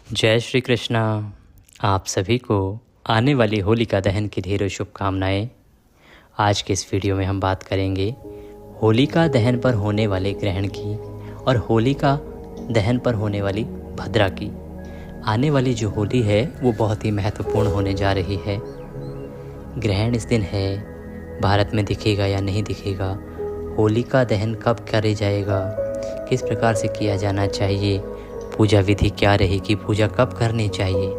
जय श्री कृष्णा। आप सभी को आने वाली होलिका दहन की ढेरों शुभकामनाएं। आज के इस वीडियो में हम बात करेंगे होलिका दहन पर होने वाले ग्रहण की और होलिका दहन पर होने वाली भद्रा की। आने वाली जो होली है वो बहुत ही महत्वपूर्ण होने जा रही है। ग्रहण इस दिन है, भारत में दिखेगा या नहीं दिखेगा, होलिका दहन कब करे जाएगा, किस प्रकार से किया जाना चाहिए, पूजा विधि क्या रहेगी, पूजा कब करनी चाहिए,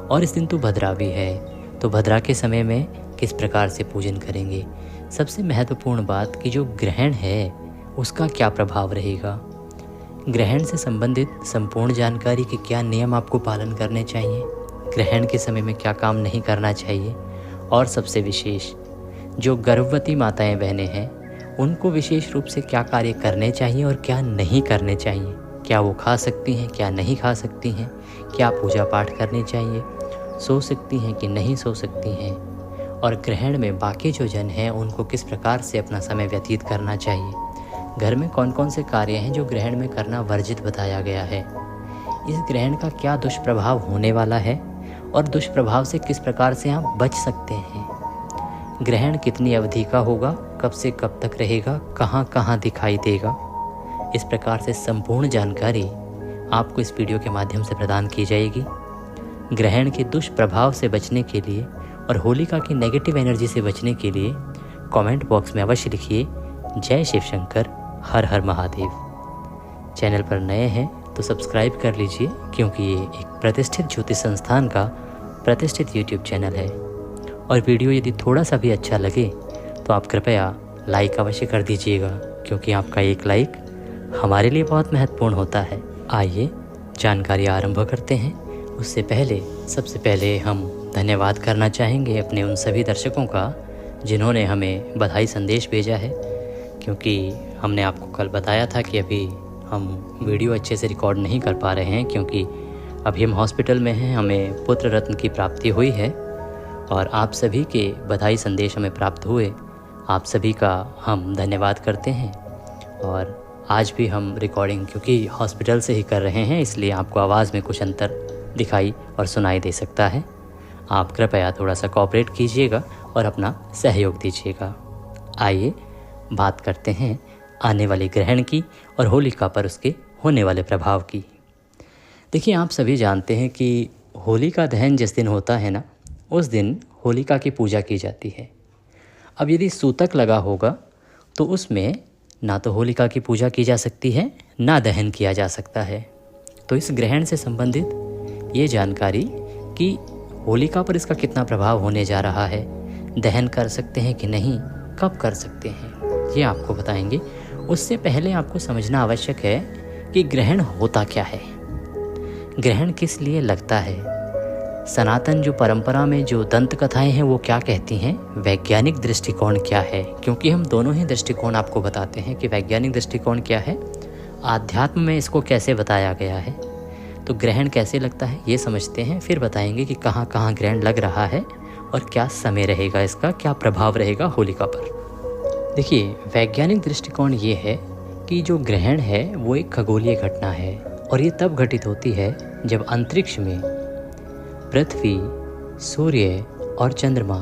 और इस दिन तो भद्रा भी है तो भद्रा के समय में किस प्रकार से पूजन करेंगे। सबसे महत्वपूर्ण बात कि जो ग्रहण है उसका क्या प्रभाव रहेगा, ग्रहण से संबंधित संपूर्ण जानकारी के क्या नियम आपको पालन करने चाहिए, ग्रहण के समय में क्या काम नहीं करना चाहिए, और सबसे विशेष जो गर्भवती माताएं बहनें हैं उनको विशेष रूप से क्या कार्य करने चाहिए और क्या नहीं करने चाहिए, क्या वो खा सकती हैं, क्या नहीं खा सकती हैं, क्या पूजा पाठ करनी चाहिए, सो सकती हैं कि नहीं सो सकती हैं, और ग्रहण में बाकी जो जन हैं उनको किस प्रकार से अपना समय व्यतीत करना चाहिए, घर में कौन कौन से कार्य हैं जो ग्रहण में करना वर्जित बताया गया है, इस ग्रहण का क्या दुष्प्रभाव होने वाला है और दुष्प्रभाव से किस प्रकार से आप बच सकते हैं, ग्रहण कितनी अवधि का होगा, कब से कब तक रहेगा, कहाँ कहाँ दिखाई देगा, इस प्रकार से संपूर्ण जानकारी आपको इस वीडियो के माध्यम से प्रदान की जाएगी। ग्रहण के दुष्प्रभाव से बचने के लिए और होलिका की नेगेटिव एनर्जी से बचने के लिए कमेंट बॉक्स में अवश्य लिखिए जय शिव शंकर, हर हर महादेव। चैनल पर नए हैं तो सब्सक्राइब कर लीजिए, क्योंकि ये एक प्रतिष्ठित ज्योतिष संस्थान का प्रतिष्ठित यूट्यूब चैनल है। और वीडियो यदि थोड़ा सा भी अच्छा लगे तो आप कृपया लाइक अवश्य कर दीजिएगा, क्योंकि आपका एक लाइक हमारे लिए बहुत महत्वपूर्ण होता है। आइए जानकारी आरंभ करते हैं। उससे पहले सबसे पहले हम धन्यवाद करना चाहेंगे अपने उन सभी दर्शकों का जिन्होंने हमें बधाई संदेश भेजा है, क्योंकि हमने आपको कल बताया था कि अभी हम वीडियो अच्छे से रिकॉर्ड नहीं कर पा रहे हैं, क्योंकि अभी हम हॉस्पिटल में हैं, हमें पुत्र रत्न की प्राप्ति हुई है और आप सभी के बधाई संदेश हमें प्राप्त हुए। आप सभी का हम धन्यवाद करते हैं। और आज भी हम रिकॉर्डिंग क्योंकि हॉस्पिटल से ही कर रहे हैं, इसलिए आपको आवाज़ में कुछ अंतर दिखाई और सुनाई दे सकता है। आप कृपया थोड़ा सा कोऑपरेट कीजिएगा और अपना सहयोग दीजिएगा। आइए बात करते हैं आने वाले ग्रहण की और होलिका पर उसके होने वाले प्रभाव की। देखिए, आप सभी जानते हैं कि होलिका दहन जिस दिन होता है ना, उस दिन होलिका की पूजा की जाती है। अब यदि सूतक लगा होगा तो उसमें ना तो होलिका की पूजा की जा सकती है, ना दहन किया जा सकता है। तो इस ग्रहण से संबंधित ये जानकारी कि होलिका पर इसका कितना प्रभाव होने जा रहा है, दहन कर सकते हैं कि नहीं, कब कर सकते हैं, ये आपको बताएंगे। उससे पहले आपको समझना आवश्यक है कि ग्रहण होता क्या है, ग्रहण किस लिए लगता है, सनातन जो परंपरा में जो दंत कथाएं हैं वो क्या कहती हैं, वैज्ञानिक दृष्टिकोण क्या है, क्योंकि हम दोनों ही दृष्टिकोण आपको बताते हैं कि वैज्ञानिक दृष्टिकोण क्या है, आध्यात्म में इसको कैसे बताया गया है, तो ग्रहण कैसे लगता है ये समझते हैं, फिर बताएंगे कि कहाँ कहाँ ग्रहण लग रहा है और क्या समय रहेगा, इसका क्या प्रभाव रहेगा होलिका पर। देखिए, वैज्ञानिक दृष्टिकोण ये है कि जो ग्रहण है वो एक खगोलीय घटना है और ये तब घटित होती है जब अंतरिक्ष में पृथ्वी, सूर्य और चंद्रमा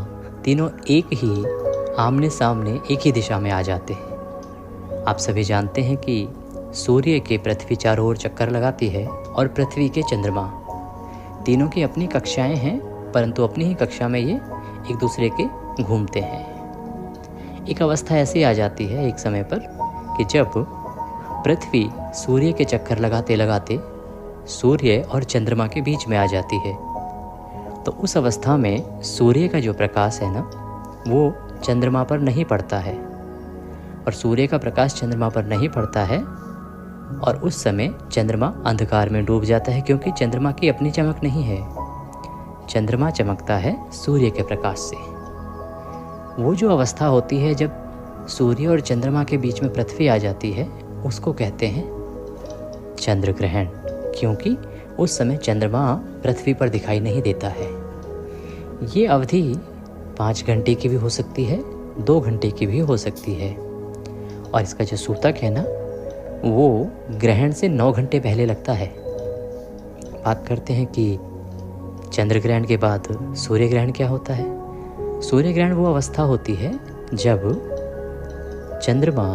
तीनों एक ही आमने सामने एक ही दिशा में आ जाते हैं। आप सभी जानते हैं कि सूर्य के पृथ्वी चारों ओर चक्कर लगाती है और पृथ्वी के चंद्रमा, तीनों की अपनी कक्षाएं हैं, परंतु अपनी ही कक्षा में ये एक दूसरे के घूमते हैं। एक अवस्था ऐसी आ जाती है एक समय पर कि जब पृथ्वी सूर्य के चक्कर लगाते लगाते सूर्य और चंद्रमा के बीच में आ जाती है। तो उस अवस्था में सूर्य का जो प्रकाश है ना, वो चंद्रमा पर नहीं पड़ता है और सूर्य का प्रकाश चंद्रमा पर नहीं पड़ता है, और उस समय चंद्रमा अंधकार में डूब जाता है, क्योंकि चंद्रमा की अपनी चमक नहीं है, चंद्रमा चमकता है सूर्य के प्रकाश से। वो जो अवस्था होती है जब सूर्य और चंद्रमा के बीच में पृथ्वी आ जाती है, उसको कहते हैं चंद्र ग्रहण, क्योंकि उस समय चंद्रमा पृथ्वी पर दिखाई नहीं देता है। ये अवधि 5 घंटे की भी हो सकती है, 2 घंटे की भी हो सकती है, और इसका जो सूतक है ना, वो ग्रहण से 9 घंटे पहले लगता है। बात करते हैं कि चंद्र ग्रहण के बाद सूर्य ग्रहण क्या होता है। सूर्य ग्रहण वो अवस्था होती है जब चंद्रमा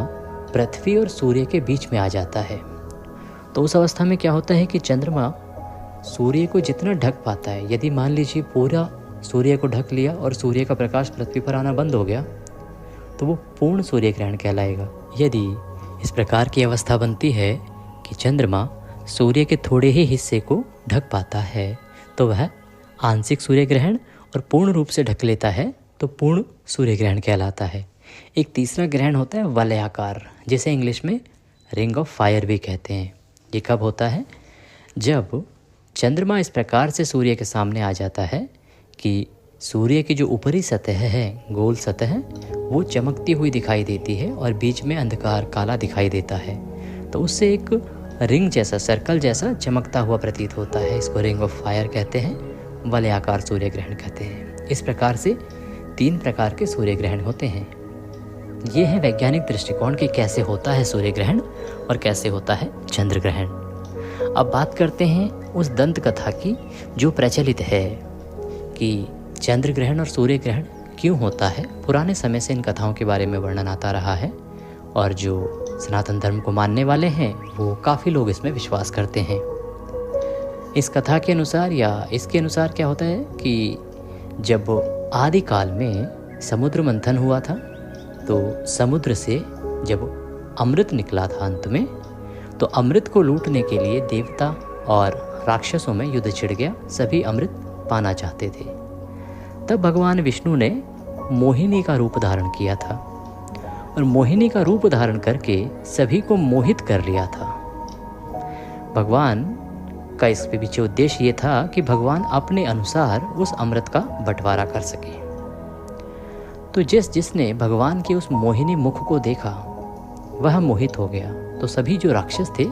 पृथ्वी और सूर्य के बीच में आ जाता है। तो उस अवस्था में क्या होता है कि चंद्रमा सूर्य को जितना ढक पाता है, यदि मान लीजिए पूरा सूर्य को ढक लिया और सूर्य का प्रकाश पृथ्वी पर आना बंद हो गया, तो वो पूर्ण सूर्य ग्रहण कहलाएगा। यदि इस प्रकार की अवस्था बनती है कि चंद्रमा सूर्य के थोड़े ही हिस्से को ढक पाता है, तो वह आंशिक सूर्य ग्रहण, और पूर्ण रूप से ढक लेता है तो पूर्ण सूर्य ग्रहण कहलाता है। एक तीसरा ग्रहण होता है वलयाकार, जिसे इंग्लिश में रिंग ऑफ फायर भी कहते हैं। ये कब होता है? जब चंद्रमा इस प्रकार से सूर्य के सामने आ जाता है कि सूर्य की जो ऊपरी सतह है, गोल सतह, वो चमकती हुई दिखाई देती है और बीच में अंधकार काला दिखाई देता है। तो उससे एक रिंग जैसा, सर्कल जैसा चमकता हुआ प्रतीत होता है। इसको रिंग ऑफ फायर कहते हैं, वलयाकार सूर्य ग्रहण कहते हैं। इस प्रकार से 3 प्रकार के सूर्य ग्रहण होते हैं। ये है वैज्ञानिक दृष्टिकोण कि कैसे होता है सूर्य ग्रहण और कैसे होता है चंद्र ग्रहण। अब बात करते हैं उस दंत कथा की जो प्रचलित है कि चंद्र ग्रहण और सूर्य ग्रहण क्यों होता है। पुराने समय से इन कथाओं के बारे में वर्णन आता रहा है और जो सनातन धर्म को मानने वाले हैं वो काफ़ी लोग इसमें विश्वास करते हैं। इस कथा के अनुसार या इसके अनुसार क्या होता है कि जब आदिकाल में समुद्र मंथन हुआ था, तो समुद्र से जब अमृत निकला था अंत में, तो अमृत को लूटने के लिए देवता और राक्षसों में युद्ध छिड़ गया। सभी अमृत पाना चाहते थे। तब भगवान विष्णु ने मोहिनी का रूप धारण किया था और मोहिनी का रूप धारण करके सभी को मोहित कर लिया था। भगवान का इस पीछे उद्देश्य ये था कि भगवान अपने अनुसार उस अमृत का बंटवारा कर सके। तो जिसने भगवान के उस मोहिनी मुख को देखा वह मोहित हो गया। तो सभी जो राक्षस थे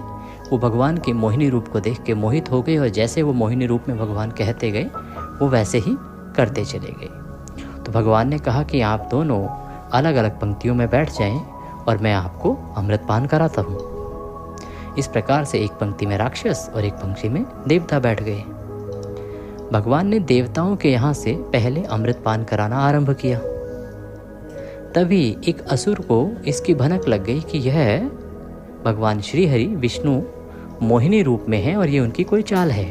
वो भगवान के मोहिनी रूप को देख के मोहित हो गए और जैसे वो मोहिनी रूप में भगवान कहते गए वो वैसे ही करते चले गए। तो भगवान ने कहा कि आप दोनों अलग अलग पंक्तियों में बैठ जाएं और मैं आपको अमृत पान कराता हूँ। इस प्रकार से एक पंक्ति में राक्षस और एक पंक्ति में देवता बैठ गए। भगवान ने देवताओं के यहाँ से पहले अमृत पान कराना आरंभ किया। तभी एक असुर को इसकी भनक लग गई कि यह भगवान श्री हरि विष्णु मोहिनी रूप में है और ये उनकी कोई चाल है,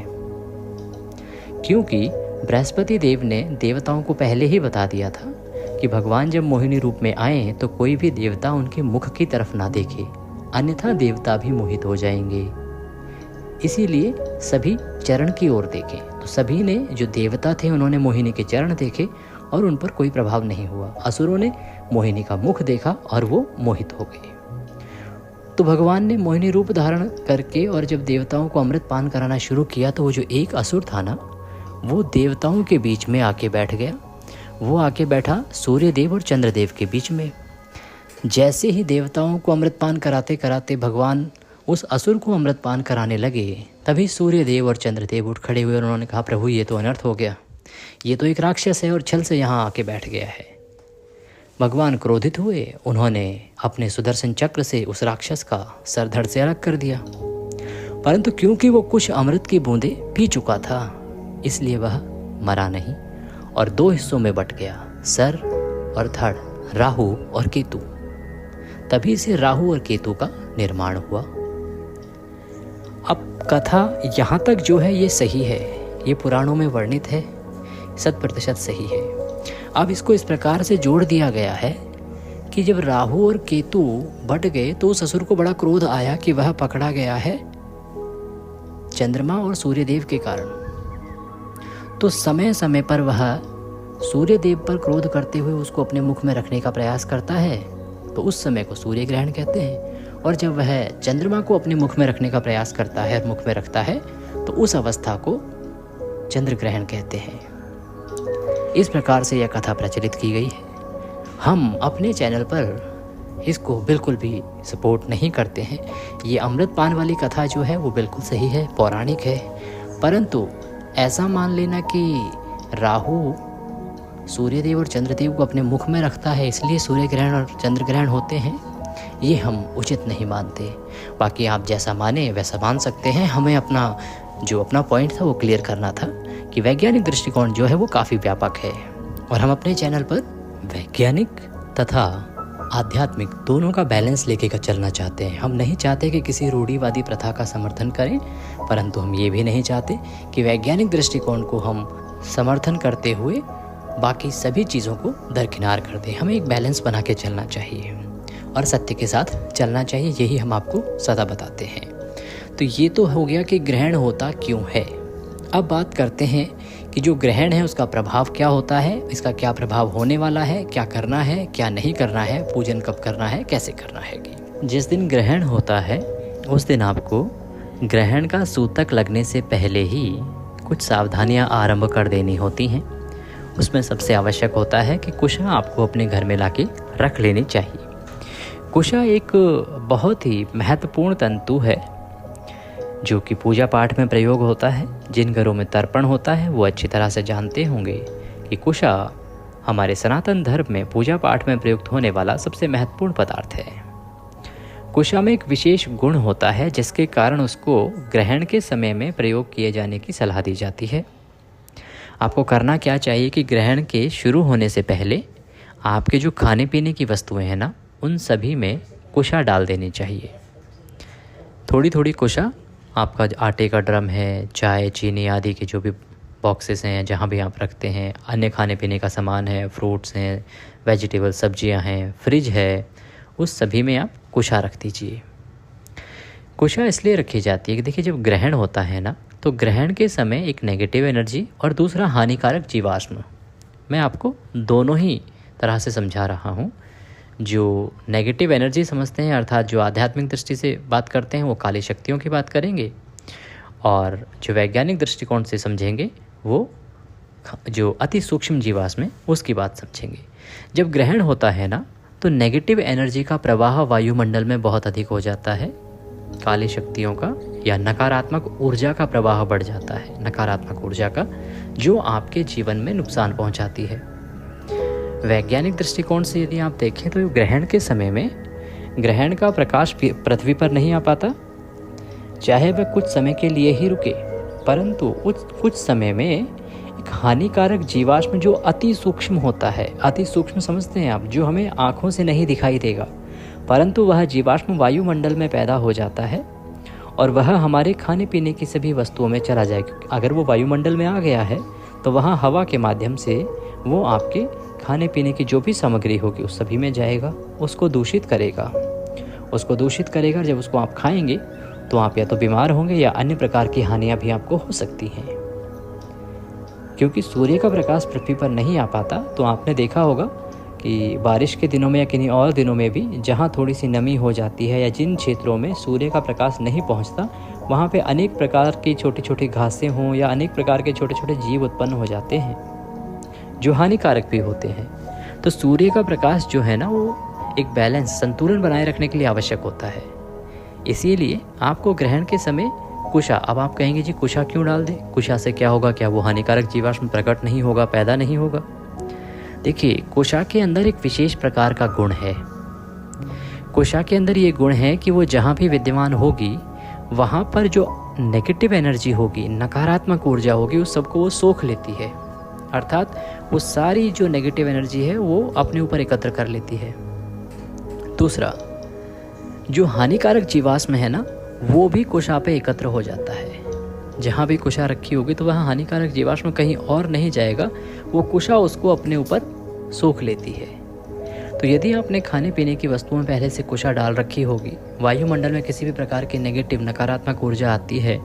क्योंकि बृहस्पति देव ने देवताओं को पहले ही बता दिया था कि भगवान जब मोहिनी रूप में आए तो कोई भी देवता उनके मुख की तरफ ना देखे, अन्यथा देवता भी मोहित हो जाएंगे। इसीलिए सभी चरण की ओर देखें। तो सभी ने, जो देवता थे, उन्होंने मोहिनी के चरण देखे और उन पर कोई प्रभाव नहीं हुआ। असुरों ने मोहिनी का मुख देखा और वो मोहित हो गए। तो भगवान ने मोहिनी रूप धारण करके और जब देवताओं को अमृत पान कराना शुरू किया तो वो जो एक असुर था ना, वो देवताओं के बीच में आके बैठ गया। वो आके बैठा सूर्यदेव और चंद्रदेव के बीच में। जैसे ही देवताओं को अमृत पान कराते कराते भगवान उस असुर को अमृत पान कराने लगे, तभी सूर्यदेव और चंद्रदेव उठ खड़े हुए और उन्होंने कहा, प्रभु ये तो अनर्थ हो गया, ये तो एक राक्षस है और छल से यहाँ आके बैठ गया है। भगवान क्रोधित हुए। उन्होंने अपने सुदर्शन चक्र से उस राक्षस का सर धड़ से अलग कर दिया, परंतु क्योंकि वो कुछ अमृत की बूंदें पी चुका था इसलिए वह मरा नहीं और 2 हिस्सों में बट गया, सर और धड़, राहु और केतु। तभी से राहु और केतु का निर्माण हुआ। अब कथा यहाँ तक जो है ये सही है, ये पुराणों में वर्णित है, 100% सही है। अब इसको इस प्रकार से जोड़ दिया गया है कि जब राहु और केतु बट गए तो उस असुर को बड़ा क्रोध आया कि वह पकड़ा गया है चंद्रमा और सूर्यदेव के कारण। तो समय समय पर वह सूर्यदेव पर क्रोध करते हुए उसको अपने मुख में रखने का प्रयास करता है, तो उस समय को सूर्य ग्रहण कहते हैं। और जब वह चंद्रमा को अपने मुख में रखने का प्रयास करता है और मुख में रखता है तो उस अवस्था को चंद्र ग्रहण कहते हैं। इस प्रकार से यह कथा प्रचलित की गई है। हम अपने चैनल पर इसको बिल्कुल भी सपोर्ट नहीं करते हैं। ये अमृत पान वाली कथा जो है वो बिल्कुल सही है, पौराणिक है, परंतु ऐसा मान लेना कि राहु सूर्यदेव और चंद्रदेव को अपने मुख में रखता है इसलिए सूर्य ग्रहण और चंद्र ग्रहण होते हैं, ये हम उचित नहीं मानते। बाकी आप जैसा माने वैसा मान सकते हैं। हमें अपना जो अपना पॉइंट था वो क्लियर करना था कि वैज्ञानिक दृष्टिकोण जो है वो काफ़ी व्यापक है और हम अपने चैनल पर वैज्ञानिक तथा आध्यात्मिक दोनों का बैलेंस लेके चलना चाहते हैं। हम नहीं चाहते कि किसी रूढ़िवादी प्रथा का समर्थन करें, परंतु हम ये भी नहीं चाहते कि वैज्ञानिक दृष्टिकोण को हम समर्थन करते हुए बाकी सभी चीज़ों को दरकिनार कर दें। हमें एक बैलेंस बना के चलना चाहिए और सत्य के साथ चलना चाहिए, यही हम आपको सदा बताते हैं। तो ये तो हो गया कि ग्रहण होता क्यों है। अब बात करते हैं कि जो ग्रहण है उसका प्रभाव क्या होता है, इसका क्या प्रभाव होने वाला है, क्या करना है, क्या नहीं करना है, पूजन कब करना है, कैसे करना है। जिस दिन ग्रहण होता है उस दिन आपको ग्रहण का सूतक लगने से पहले ही कुछ सावधानियां आरंभ कर देनी होती हैं। उसमें सबसे आवश्यक होता है कि कुशा आपको अपने घर में लाके रख लेनी चाहिए। कुशा एक बहुत ही महत्वपूर्ण तंतु है जो कि पूजा पाठ में प्रयोग होता है। जिन घरों में तर्पण होता है वो अच्छी तरह से जानते होंगे कि कुशा हमारे सनातन धर्म में पूजा पाठ में प्रयुक्त होने वाला सबसे महत्वपूर्ण पदार्थ है। कुशा में एक विशेष गुण होता है जिसके कारण उसको ग्रहण के समय में प्रयोग किए जाने की सलाह दी जाती है। आपको करना क्या चाहिए कि ग्रहण के शुरू होने से पहले आपके जो खाने पीने की वस्तुएं हैं ना, उन सभी में कुशा डाल देनी चाहिए। थोड़ी थोड़ी कुशा, आपका आटे का ड्रम है, चाय चीनी आदि के जो भी बॉक्सेस हैं जहाँ भी आप रखते हैं, अन्य खाने पीने का सामान है, फ्रूट्स हैं, वेजिटेबल सब्जियां हैं, फ्रिज है, उस सभी में आप कुशा रख दीजिए। कुशा इसलिए रखी जाती है कि देखिए जब ग्रहण होता है ना, तो ग्रहण के समय एक नेगेटिव एनर्जी और दूसरा हानिकारक जीवाश्म, मैं आपको दोनों ही तरह से समझा रहा हूँ। जो नेगेटिव एनर्जी समझते हैं अर्थात जो आध्यात्मिक दृष्टि से बात करते हैं वो काली शक्तियों की बात करेंगे, और जो वैज्ञानिक दृष्टिकोण से समझेंगे वो जो अति सूक्ष्म जीवाश्म है उसकी बात समझेंगे। जब ग्रहण होता है ना, तो नेगेटिव एनर्जी का प्रवाह वायुमंडल में बहुत अधिक हो जाता है। काली शक्तियों का या नकारात्मक ऊर्जा का प्रवाह बढ़ जाता है, नकारात्मक ऊर्जा का, जो आपके जीवन में नुकसान पहुंचाती है। वैज्ञानिक दृष्टिकोण से यदि आप देखें तो ग्रहण के समय में ग्रहण का प्रकाश पृथ्वी पर नहीं आ पाता, चाहे वह कुछ समय के लिए ही रुके, परंतु कुछ समय में एक हानिकारक जीवाश्म जो अति सूक्ष्म होता है, अति सूक्ष्म समझते हैं आप, जो हमें आँखों से नहीं दिखाई देगा, परंतु वह जीवाश्म वायुमंडल में पैदा हो जाता है और वह हमारे खाने पीने की सभी वस्तुओं में चला जाएगा। अगर वो वायुमंडल में आ गया है तो वहाँ हवा के माध्यम से वो आपके खाने पीने की जो भी सामग्री होगी उस सभी में जाएगा, उसको दूषित करेगा। जब उसको आप खाएंगे तो आप या तो बीमार होंगे या अन्य प्रकार की हानियाँ भी आपको हो सकती हैं। क्योंकि सूर्य का प्रकाश पृथ्वी पर नहीं आ पाता, तो आपने देखा होगा कि बारिश के दिनों में या किन्हीं और दिनों में भी जहाँ थोड़ी सी नमी हो जाती है या जिन क्षेत्रों में सूर्य का प्रकाश नहीं पहुँचता, वहाँ पे अनेक प्रकार की छोटी छोटी घासें हों या अनेक प्रकार के छोटे छोटे जीव उत्पन्न हो जाते हैं जो हानिकारक भी होते हैं। तो सूर्य का प्रकाश जो है ना, वो एक बैलेंस, संतुलन बनाए रखने के लिए आवश्यक होता है। इसीलिए आपको ग्रहण के समय कुशा, अब आप कहेंगे जी कुशा क्यों डाल दें, कुशा से क्या होगा, क्या वो हानिकारक जीवाश्म प्रकट नहीं होगा, पैदा नहीं होगा? देखिए, कुशा के अंदर एक विशेष प्रकार का गुण है। कुशा के अंदर ये गुण है कि वो जहाँ भी विद्यमान होगी वहाँ पर जो नेगेटिव एनर्जी होगी, नकारात्मक ऊर्जा होगी, उस सबको वो सोख लेती है। अर्थात वो सारी जो नेगेटिव एनर्जी है वो अपने ऊपर एकत्र कर लेती है। दूसरा, जो हानिकारक जीवाश्म है ना, वो भी कुशा पे एकत्र हो जाता है। जहाँ भी कुशा रखी होगी तो वहाँ हानिकारक जीवाश्म कहीं और नहीं जाएगा, वो कुशा उसको अपने ऊपर सोख लेती है। तो यदि आपने खाने पीने की वस्तुओं में पहले से कुशा डाल रखी होगी, वायुमंडल में किसी भी प्रकार की नेगेटिव नकारात्मक ऊर्जा आती है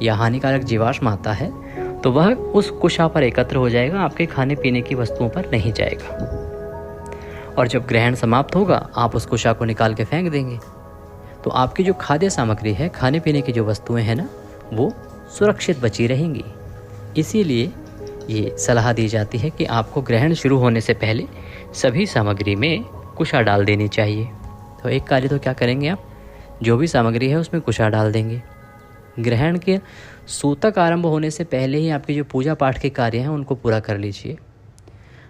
या हानिकारक जीवाश्म आता है तो वह उस कुशा पर एकत्र हो जाएगा, आपके खाने पीने की वस्तुओं पर नहीं जाएगा। और जब ग्रहण समाप्त होगा आप उस कुशा को निकाल के फेंक देंगे, तो आपकी जो खाद्य सामग्री है, खाने पीने की जो वस्तुएं हैं ना, वो सुरक्षित बची रहेंगी। इसीलिए ये सलाह दी जाती है कि आपको ग्रहण शुरू होने से पहले सभी सामग्री में कुशा डाल देनी चाहिए। तो एक कार्य तो क्या करेंगे आप, जो भी सामग्री है उसमें कुशा डाल देंगे। ग्रहण के सूतक आरंभ होने से पहले ही आपके जो पूजा पाठ के कार्य हैं उनको पूरा कर लीजिए।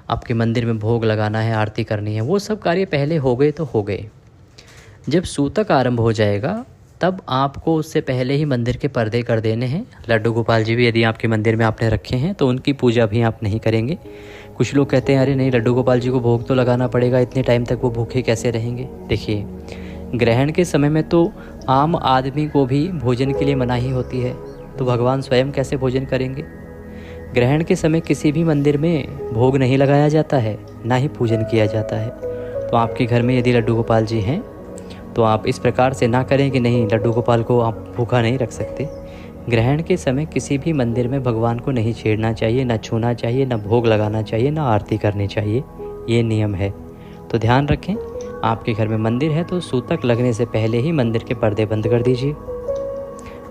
आपके मंदिर में भोग लगाना है, आरती करनी है, वो सब कार्य पहले हो गए तो हो गए। जब सूतक आरंभ हो जाएगा तब आपको उससे पहले ही मंदिर के पर्दे कर देने हैं। लड्डू गोपाल जी भी यदि आपके मंदिर में आपने रखे हैं तो उनकी पूजा भी आप नहीं करेंगे। कुछ लोग कहते हैं अरे नहीं, लड्डू गोपाल जी को भोग तो लगाना पड़ेगा, इतने टाइम तक वो भूखे कैसे रहेंगे। देखिए, ग्रहण के समय में तो आम आदमी को भी भोजन के लिए मनाही होती है, तो भगवान स्वयं कैसे भोजन करेंगे। ग्रहण के समय किसी भी मंदिर में भोग नहीं लगाया जाता है, ना ही पूजन किया जाता है। तो आपके घर में यदि लड्डू गोपाल जी हैं तो आप इस प्रकार से ना करें कि नहीं, लड्डू गोपाल को आप भूखा नहीं रख सकते। ग्रहण के समय किसी भी मंदिर में भगवान को नहीं छेड़ना चाहिए, ना छूना चाहिए, ना भोग लगाना चाहिए, ना आरती करनी चाहिए। ये नियम है, तो ध्यान रखें। आपके घर में मंदिर है तो सूतक लगने से पहले ही मंदिर के पर्दे बंद कर दीजिए।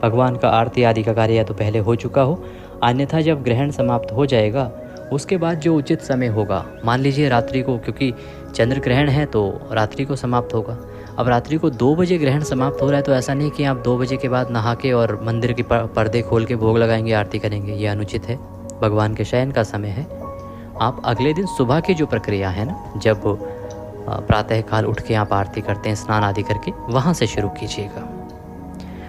भगवान का आरती आदि का कार्य या तो पहले हो चुका हो, अन्यथा जब ग्रहण समाप्त हो जाएगा उसके बाद जो उचित समय होगा, मान लीजिए रात्रि को, क्योंकि चंद्र ग्रहण है तो रात्रि को समाप्त होगा। अब रात्रि को 2 बजे ग्रहण समाप्त हो रहा है, तो ऐसा नहीं कि आप 2 बजे के बाद नहा के और मंदिर के पर्दे खोल के भोग लगाएंगे, आरती करेंगे। ये अनुचित है। भगवान के शयन का समय है। आप अगले दिन सुबह की जो प्रक्रिया है ना, जब प्रातःकाल उठ के आप आरती करते हैं स्नान आदि करके, वहाँ से शुरू कीजिएगा।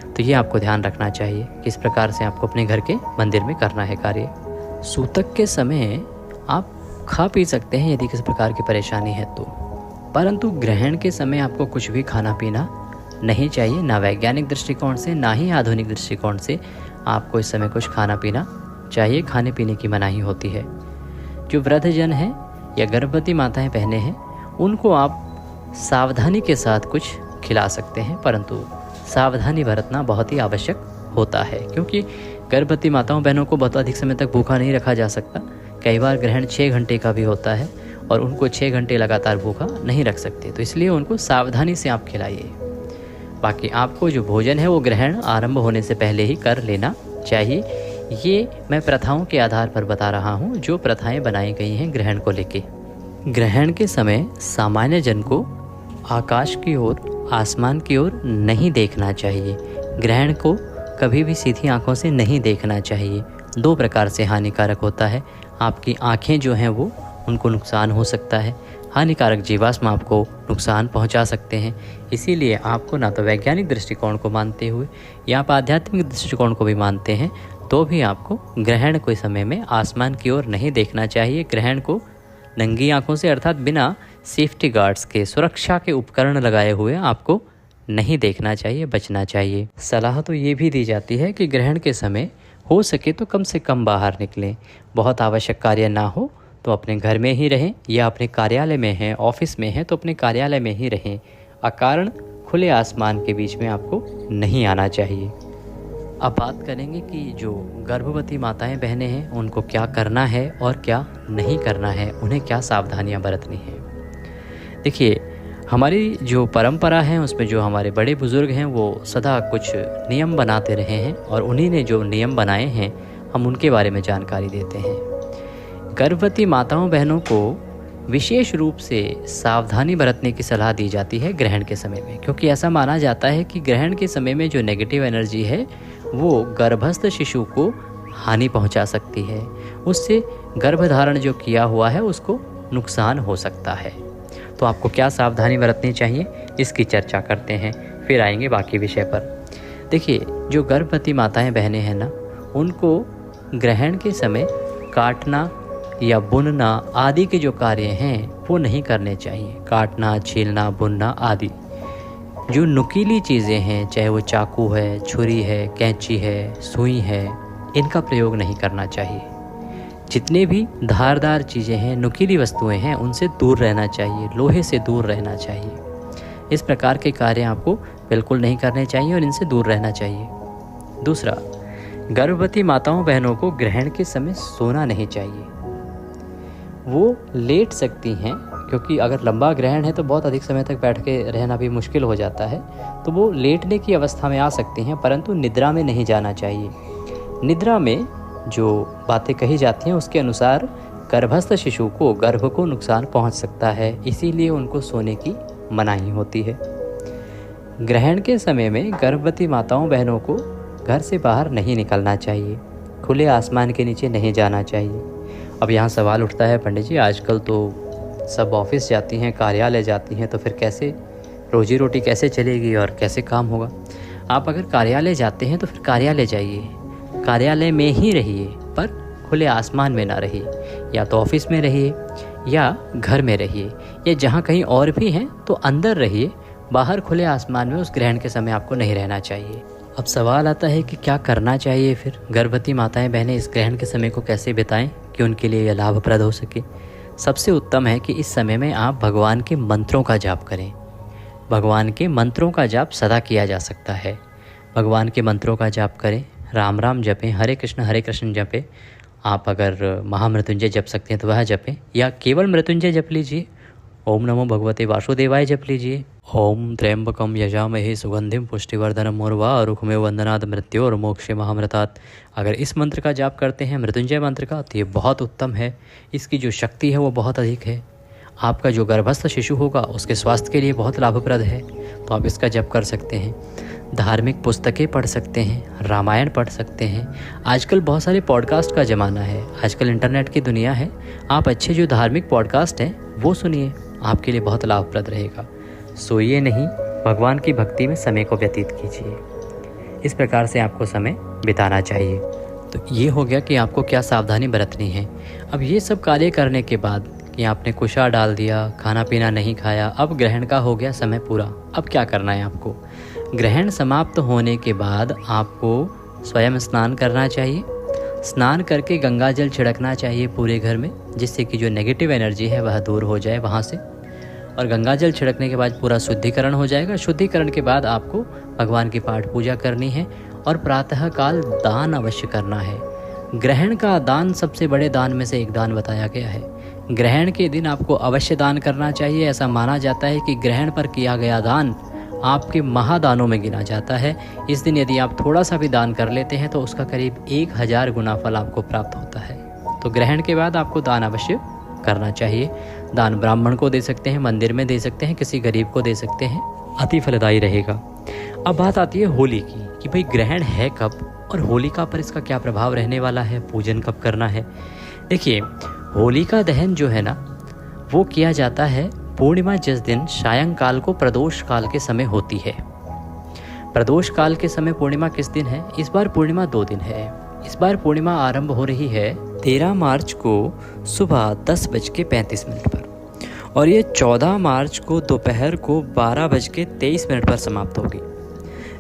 तो ये आपको ध्यान रखना चाहिए किस प्रकार से आपको अपने घर के मंदिर में करना है कार्य। सूतक के समय आप खा पी सकते हैं यदि किसी प्रकार की परेशानी है तो, परंतु ग्रहण के समय आपको कुछ भी खाना पीना नहीं चाहिए। ना वैज्ञानिक दृष्टिकोण से, ना ही आधुनिक दृष्टिकोण से आपको इस समय कुछ खाना पीना चाहिए। खाने पीने की मनाही होती है। जो वृद्धजन हैं या गर्भवती माताएं बहनें हैं, उनको आप सावधानी के साथ कुछ खिला सकते हैं, परंतु सावधानी बरतना बहुत ही आवश्यक होता है, क्योंकि गर्भवती माताओं बहनों को बहुत अधिक समय तक भूखा नहीं रखा जा सकता। कई बार ग्रहण 6 घंटे का भी होता है और उनको 6 घंटे लगातार भूखा नहीं रख सकते, तो इसलिए उनको सावधानी से आप खिलाइए। बाकी आपको जो भोजन है वो ग्रहण आरंभ होने से पहले ही कर लेना चाहिए। ये मैं प्रथाओं के आधार पर बता रहा हूँ, जो प्रथाएं बनाई गई हैं ग्रहण को लेके। ग्रहण के समय सामान्य जन को आकाश की ओर, आसमान की ओर नहीं देखना चाहिए। ग्रहण को कभी भी सीधी आंखों से नहीं देखना चाहिए। 2 प्रकार से हानिकारक होता है। आपकी आंखें जो हैं वो, उनको नुकसान हो सकता है। हानिकारक जीवाश्म आपको नुकसान पहुंचा सकते हैं। इसीलिए आपको ना तो वैज्ञानिक दृष्टिकोण को मानते हुए या आप आध्यात्मिक दृष्टिकोण को भी मानते हैं तो भी आपको ग्रहण के समय में आसमान की ओर नहीं देखना चाहिए। ग्रहण को नंगी आंखों से, अर्थात बिना सेफ्टी गार्ड्स के, सुरक्षा के उपकरण लगाए हुए आपको नहीं देखना चाहिए, बचना चाहिए। सलाह तो ये भी दी जाती है कि ग्रहण के समय हो सके तो कम से कम बाहर निकलें। बहुत आवश्यक कार्य ना हो तो अपने घर में ही रहें, या अपने कार्यालय में हैं, ऑफिस में हैं तो अपने कार्यालय में ही रहें। अकारण खुले आसमान के बीच में आपको नहीं आना चाहिए। अब बात करेंगे कि जो गर्भवती माताएं बहनें हैं उनको क्या करना है और क्या नहीं करना है, उन्हें क्या सावधानियां बरतनी है। देखिए, हमारी जो परंपरा है उसमें जो हमारे बड़े बुजुर्ग हैं वो सदा कुछ नियम बनाते रहे हैं, और उन्हीं ने जो नियम बनाए हैं हम उनके बारे में जानकारी देते हैं। गर्भवती माताओं बहनों को विशेष रूप से सावधानी बरतने की सलाह दी जाती है ग्रहण के समय में, क्योंकि ऐसा माना जाता है कि ग्रहण के समय में जो नेगेटिव एनर्जी है वो गर्भस्थ शिशु को हानि पहुंचा सकती है। उससे गर्भधारण जो किया हुआ है उसको नुकसान हो सकता है। तो आपको क्या सावधानी बरतनी चाहिए, इसकी चर्चा करते हैं, फिर आएंगे बाकी विषय पर। देखिए, जो गर्भवती माताएं बहनें हैं ना, उनको ग्रहण के समय काटना या बुनना आदि के जो कार्य हैं वो नहीं करने चाहिए। काटना, छीलना, बुनना आदि जो नुकीली चीज़ें हैं, चाहे वो चाकू है, छुरी है, कैंची है, सुई है, इनका प्रयोग नहीं करना चाहिए। जितने भी धारदार चीज़ें हैं, नुकीली वस्तुएं हैं, उनसे दूर रहना चाहिए। लोहे से दूर रहना चाहिए। इस प्रकार के कार्य आपको बिल्कुल नहीं करने चाहिए और इनसे दूर रहना चाहिए। दूसरा, गर्भवती माताओं बहनों को ग्रहण के समय सोना नहीं चाहिए। वो लेट सकती हैं, क्योंकि अगर लंबा ग्रहण है तो बहुत अधिक समय तक बैठ के रहना भी मुश्किल हो जाता है, तो वो लेटने की अवस्था में आ सकती हैं, परंतु निद्रा में नहीं जाना चाहिए। निद्रा में जो बातें कही जाती हैं उसके अनुसार गर्भस्थ शिशु को, गर्भ को नुकसान पहुंच सकता है, इसीलिए उनको सोने की मनाही होती है। ग्रहण के समय में गर्भवती माताओं बहनों को घर से बाहर नहीं निकलना चाहिए। खुले आसमान के नीचे नहीं जाना चाहिए। अब यहाँ सवाल उठता है, पंडित जी आजकल तो सब ऑफिस जाती हैं, कार्यालय जाती हैं, तो फिर कैसे रोजी रोटी कैसे चलेगी और कैसे काम होगा। आप अगर कार्यालय जाते हैं तो फिर कार्यालय जाइए, कार्यालय में ही रहिए, पर खुले आसमान में ना रहिए। या तो ऑफिस में रहिए या घर में रहिए, या जहाँ कहीं और भी हैं तो अंदर रहिए, बाहर खुले आसमान में उस ग्रहण के समय आपको नहीं रहना चाहिए। अब सवाल आता है कि क्या करना चाहिए फिर? गर्भवती माताएं बहनें इस ग्रहण के समय को कैसे बिताएं कि उनके लिए यह लाभप्रद हो सके? सबसे उत्तम है कि इस समय में आप भगवान के मंत्रों का जाप करें। भगवान के मंत्रों का जाप सदा किया जा सकता है। भगवान के मंत्रों का जाप करें, राम राम जपें, हरे कृष्ण जपें। आप अगर महामृत्युंजय जप सकते हैं तो वह जपें, या केवल मृत्युंजय जप लीजिए। ओम नमो भगवते वासुदेवाय जप लीजिए। ओम त्र्यंबकम यजामहे सुगंधिम पुष्टिवर्धनम उर्वारुकमेव वंदनाद मृत्योर मोक्षे महामृतात्। अगर इस मंत्र का जाप करते हैं, मृत्युंजय मंत्र का, तो ये बहुत उत्तम है। इसकी जो शक्ति है वो बहुत अधिक है। आपका जो गर्भस्थ शिशु होगा उसके स्वास्थ्य के लिए बहुत लाभप्रद है, तो आप इसका जप कर सकते हैं। धार्मिक पुस्तकें पढ़ सकते हैं, रामायण पढ़ सकते हैं। आजकल बहुत सारे पॉडकास्ट का ज़माना है, आजकल इंटरनेट की दुनिया है। आप अच्छे जो धार्मिक पॉडकास्ट हैं वो सुनिए, आपके लिए बहुत लाभप्रद रहेगा। सोइए नहीं, भगवान की भक्ति में समय को व्यतीत कीजिए। इस प्रकार से आपको समय बिताना चाहिए। तो ये हो गया कि आपको क्या सावधानी बरतनी है। अब ये सब कार्य करने के बाद कि आपने कुशा डाल दिया, खाना पीना नहीं खाया, अब ग्रहण का हो गया समय पूरा। अब क्या करना है आपको? ग्रहण समाप्त होने के बाद आपको स्वयं स्नान करना चाहिए। स्नान करके गंगा जल छिड़कना चाहिए पूरे घर में, जिससे कि जो नेगेटिव एनर्जी है वह दूर हो जाए वहाँ से। और गंगा जल छिड़कने के बाद पूरा शुद्धिकरण हो जाएगा। शुद्धिकरण के बाद आपको भगवान की पाठ पूजा करनी है और प्रातःकाल दान अवश्य करना है। ग्रहण का दान सबसे बड़े दान में से एक दान बताया गया है। ग्रहण के दिन आपको अवश्य दान करना चाहिए। ऐसा माना जाता है कि ग्रहण पर किया गया दान आपके महादानों में गिना जाता है। इस दिन यदि आप थोड़ा सा भी दान कर लेते हैं तो उसका करीब 1000 गुना फल आपको प्राप्त होता है। तो ग्रहण के बाद आपको दान अवश्य करना चाहिए। दान ब्राह्मण को दे सकते हैं, मंदिर में दे सकते हैं, किसी गरीब को दे सकते हैं, अति फलदायी रहेगा। अब बात आती है होली की कि भाई ग्रहण है कब और होलिका पर इसका क्या प्रभाव रहने वाला है, पूजन कब करना है। देखिए, होलिका दहन जो है ना वो किया जाता है पूर्णिमा जिस दिन सायंकाल को प्रदोष काल के समय होती है। प्रदोष काल के समय पूर्णिमा किस दिन है? इस बार पूर्णिमा 2 दिन है। इस बार पूर्णिमा आरंभ हो रही है 13 मार्च को सुबह 10:35 पर और ये 14 मार्च को दोपहर को 12:23 पर समाप्त होगी।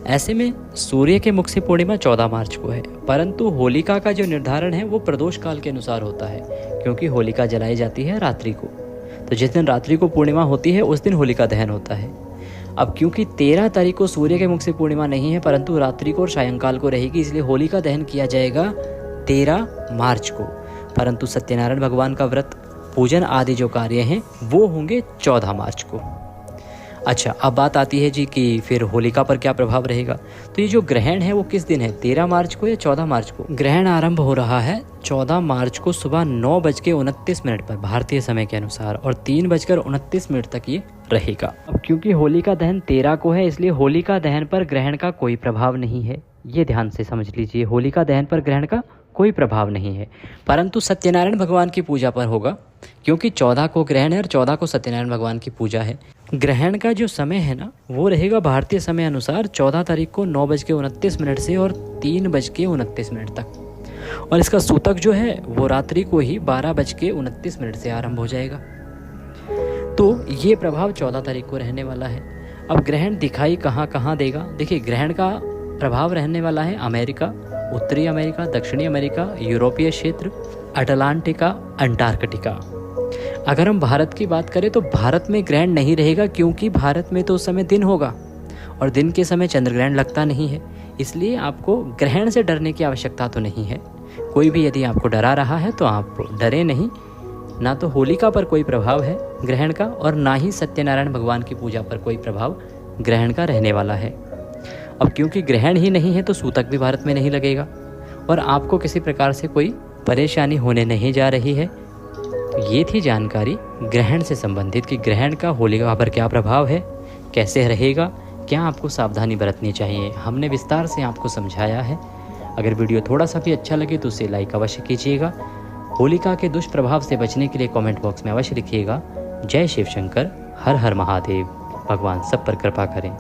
ऐसे में सूर्य के मुख से पूर्णिमा 14 मार्च को है, परंतु होलिका का जो निर्धारण है वो प्रदोष काल के अनुसार होता है, क्योंकि होलिका जलाई जाती है रात्रि को। तो जिस दिन रात्रि को पूर्णिमा होती है उस दिन होलिका दहन होता है। अब क्योंकि 13 तारीख को सूर्य के मुख से पूर्णिमा नहीं है परंतु रात्रि को और सायंकाल को रहेगी, इसलिए होलिका दहन किया जाएगा 13 मार्च को। परंतु सत्यनारायण भगवान का व्रत, पूजन आदि जो कार्य हैं वो होंगे 14 मार्च को। अच्छा, अब बात आती है जी कि फिर होलिका पर क्या प्रभाव रहेगा। तो ये जो ग्रहण है वो किस दिन है, 13 मार्च को या 14 मार्च को? ग्रहण आरंभ हो रहा है 14 मार्च को सुबह 9:29 पर भारतीय समय के अनुसार और 3:29 तक ये रहेगा। अब क्योंकि होलिका दहन 13 को है इसलिए होलिका दहन पर ग्रहण का कोई प्रभाव नहीं है। ये ध्यान से समझ लीजिए, होलिका दहन पर ग्रहण का कोई प्रभाव नहीं है, परंतु सत्यनारायण भगवान की पूजा पर होगा, क्योंकि 14 को ग्रहण है और 14 को सत्यनारायण भगवान की पूजा है। ग्रहण का जो समय है ना वो रहेगा भारतीय समय अनुसार 14 तारीख को 9:29 से और 3:29 तक, और इसका सूतक जो है वो रात्रि को ही 12:29 से आरंभ हो जाएगा। तो ये प्रभाव 14 तारीख को रहने वाला है। अब ग्रहण दिखाई कहाँ कहाँ देगा? देखिए, ग्रहण का प्रभाव रहने वाला है अमेरिका, उत्तरी अमेरिका, दक्षिणी अमेरिका, यूरोपीय क्षेत्र, अटलांटिका, अंटार्कटिका। अगर हम भारत की बात करें तो भारत में ग्रहण नहीं रहेगा, क्योंकि भारत में तो उस समय दिन होगा और दिन के समय चंद्र ग्रहण लगता नहीं है। इसलिए आपको ग्रहण से डरने की आवश्यकता तो नहीं है। कोई भी यदि आपको डरा रहा है तो आप डरे नहीं। ना तो होलिका पर कोई प्रभाव है ग्रहण का और ना ही सत्यनारायण भगवान की पूजा पर कोई प्रभाव ग्रहण का रहने वाला है। अब क्योंकि ग्रहण ही नहीं है तो सूतक भी भारत में नहीं लगेगा और आपको किसी प्रकार से कोई परेशानी होने नहीं जा रही है। तो ये थी जानकारी ग्रहण से संबंधित कि ग्रहण का होलिका पर क्या प्रभाव है, कैसे रहेगा, क्या आपको सावधानी बरतनी चाहिए। हमने विस्तार से आपको समझाया है। अगर वीडियो थोड़ा सा भी अच्छा लगे तो उसे लाइक अवश्य कीजिएगा। होलिका के दुष्प्रभाव से बचने के लिए कमेंट बॉक्स में अवश्य लिखिएगा। जय शिव शंकर, हर हर महादेव। भगवान सब पर कृपा करें।